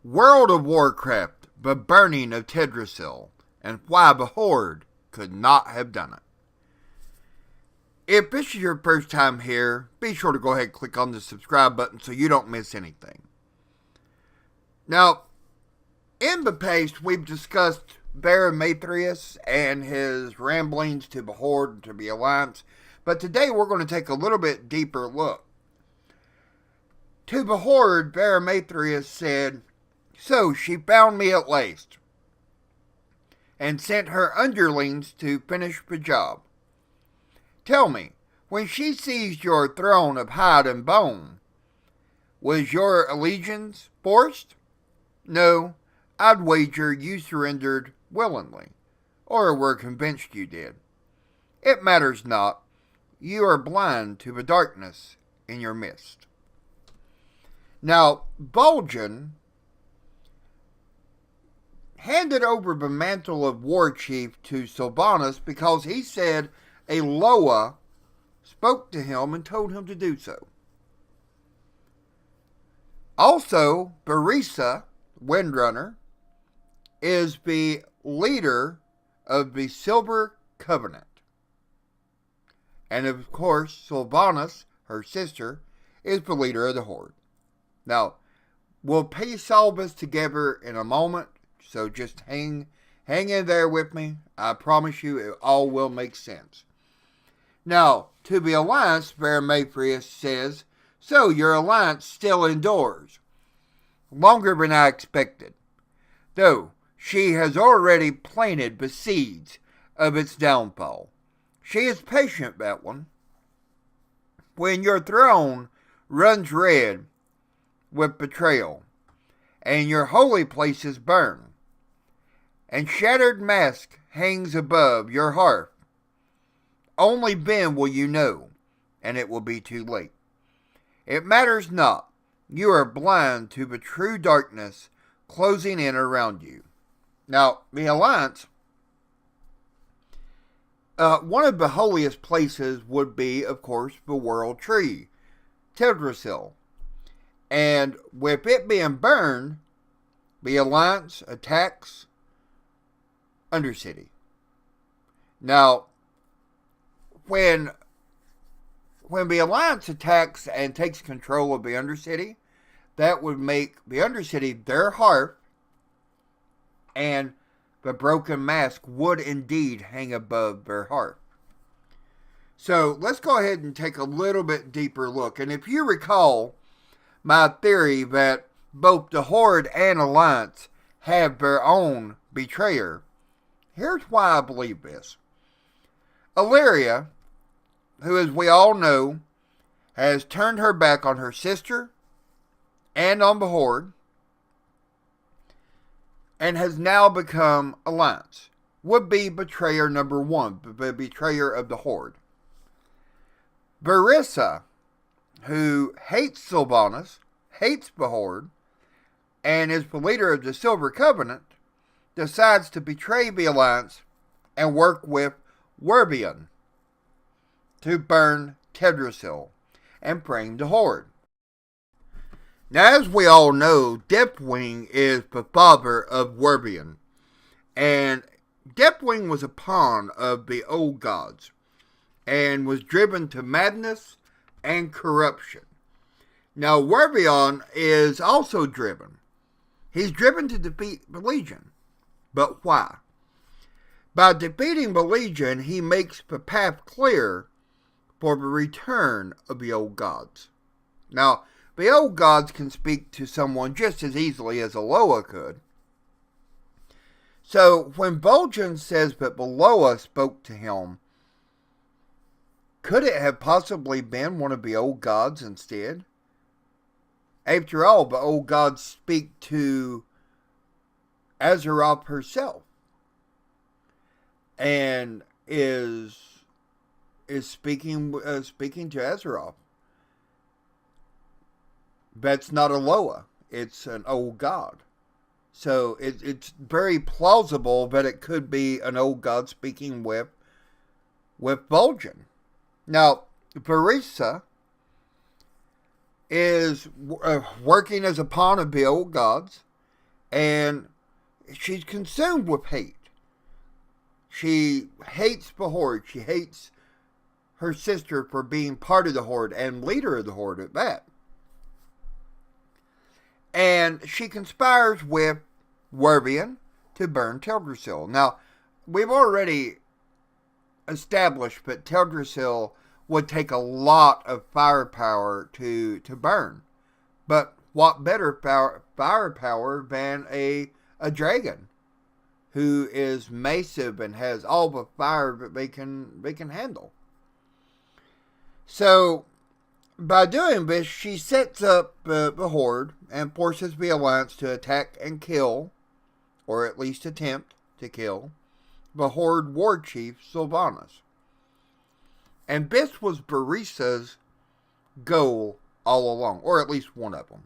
World of Warcraft, the burning of Teldrassil, and why the Horde could not have done it. If this is your first time here, be sure to go ahead and click on the subscribe button so you don't miss anything. Now, in the past, we've discussed Varimathrius and his ramblings to the Horde and to the Alliance, but today we're going to take a little bit deeper look. To the Horde, Varimathrius said, "So she found me at last, and sent her underlings to finish the job. Tell me, when she seized your throne of hide and bone, was your allegiance forced? No, I'd wager you surrendered willingly, or were convinced you did. It matters not. You are blind to the darkness in your midst." Now, Voljin handed over the mantle of Warchief to Sylvanas because he said a Loa spoke to him and told him to do so. Also, Veressa Windrunner is the leader of the Silver Covenant. And of course, Sylvanas, her sister, is the leader of the Horde. Now, we'll piece all this together in a moment, so just hang in there with me. I promise you it all will make sense. Now, to the Alliance, Varimathrius says, "So your Alliance still endures. Longer than I expected. Though she has already planted the seeds of its downfall. She is patient, that one. When your throne runs red with betrayal, and your holy places burn, and shattered mask hangs above your hearth, only then will you know, and it will be too late. It matters not. You are blind to the true darkness closing in around you." Now, the Alliance, one of the holiest places would be, of course, the World Tree, Teldrassil. And with it being burned, the Alliance attacks Undercity. Now, when the Alliance attacks and takes control of the Undercity, that would make the Undercity their hearth, and the broken mask would indeed hang above their hearth. So let's go ahead and take a little bit deeper look. And if you recall my theory that both the Horde and Alliance have their own betrayer, here's why I believe this. Illyria, who, as we all know, has turned her back on her sister and on the Horde, and has now become Alliance, would be betrayer number one, the betrayer of the Horde. Veressa, who hates Sylvanas, hates the Horde, and is the leader of the Silver Covenant, decides to betray the Alliance and work with Warcraft to burn Teldrassil and frame the Horde. Now, as we all know, Deathwing is the father of Warcraft, and Deathwing was a pawn of the old gods, and was driven to madness and corruption. Now, Warcraft is also driven. He's driven to defeat the Legion. But why? By defeating the Legion, he makes the path clear for the return of the old gods. Now, the old gods can speak to someone just as easily as a Loa could. So, when Voljin says that the Loa spoke to him, could it have possibly been one of the old gods instead? After all, the old gods speak to Azeroth herself, and is speaking to Azeroth. That's not a Loa; it's an old god. So it's very plausible that it could be an old god speaking with Voljin. Now, Veressa is working as a pawn of the old gods, And she's consumed with hate. She hates the Horde. She hates her sister for being part of the Horde and leader of the Horde at that. And she conspires with Warchief to burn Teldrassil. Now, we've already established that Teldrassil would take a lot of firepower to burn. But what better firepower than a dragon who is massive and has all the fire that they can handle. So, by doing this, she sets up the Horde and forces the Alliance to attack and kill, or at least attempt to kill, the Horde Warchief Sylvanas. And this was Veresa's goal all along, or at least one of them.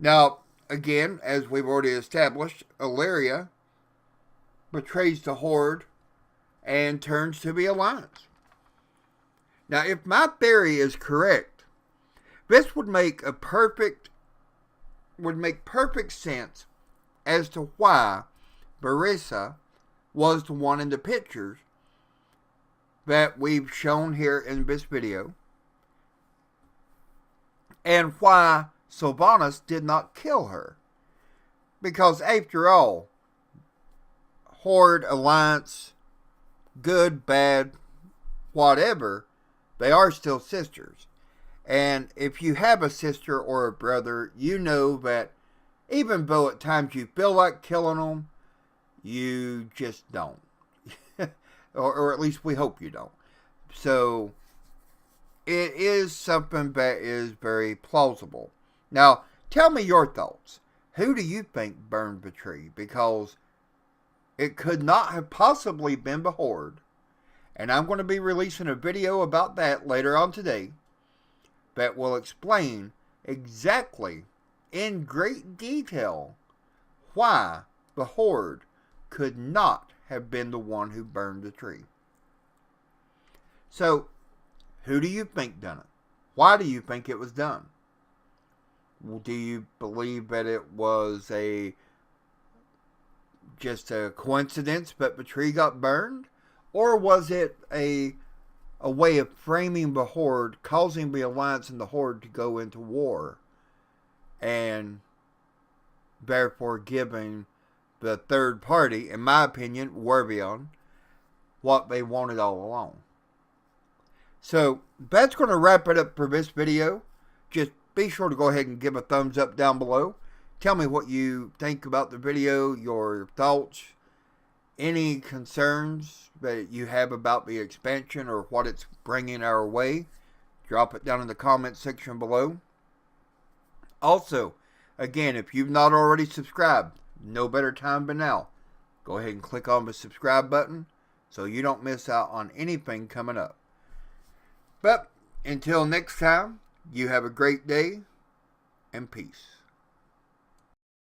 Now, again, as we've already established, Illyria betrays the Horde and turns to the Alliance. Now, if my theory is correct, this would make perfect sense as to why Veressa was the one in the pictures that we've shown here in this video, and why Sylvanas did not kill her. Because after all, Horde, Alliance, good, bad, whatever, they are still sisters. And if you have a sister or a brother, you know that even though at times you feel like killing them, you just don't. or at least we hope you don't. So, it is something that is very plausible. Now, tell me your thoughts. Who do you think burned the tree? Because it could not have possibly been the Horde. And I'm going to be releasing a video about that later on today that will explain exactly, in great detail, why the Horde could not have been the one who burned the tree. So, who do you think done it? Why do you think it was done? Do you believe that it was just a coincidence that the tree got burned? Or was it a way of framing the Horde, causing the Alliance and the Horde to go into war, and therefore giving the third party, in my opinion, Warchief, what they wanted all along? So, that's going to wrap it up for this video. Just be sure to go ahead and give a thumbs up down below. Tell me what you think about the video, your thoughts, any concerns that you have about the expansion or what it's bringing our way. Drop it down in the comment section below. Also, again, if you've not already subscribed, no better time than now. Go ahead and click on the subscribe button so you don't miss out on anything coming up. But until next time, you have a great day and peace.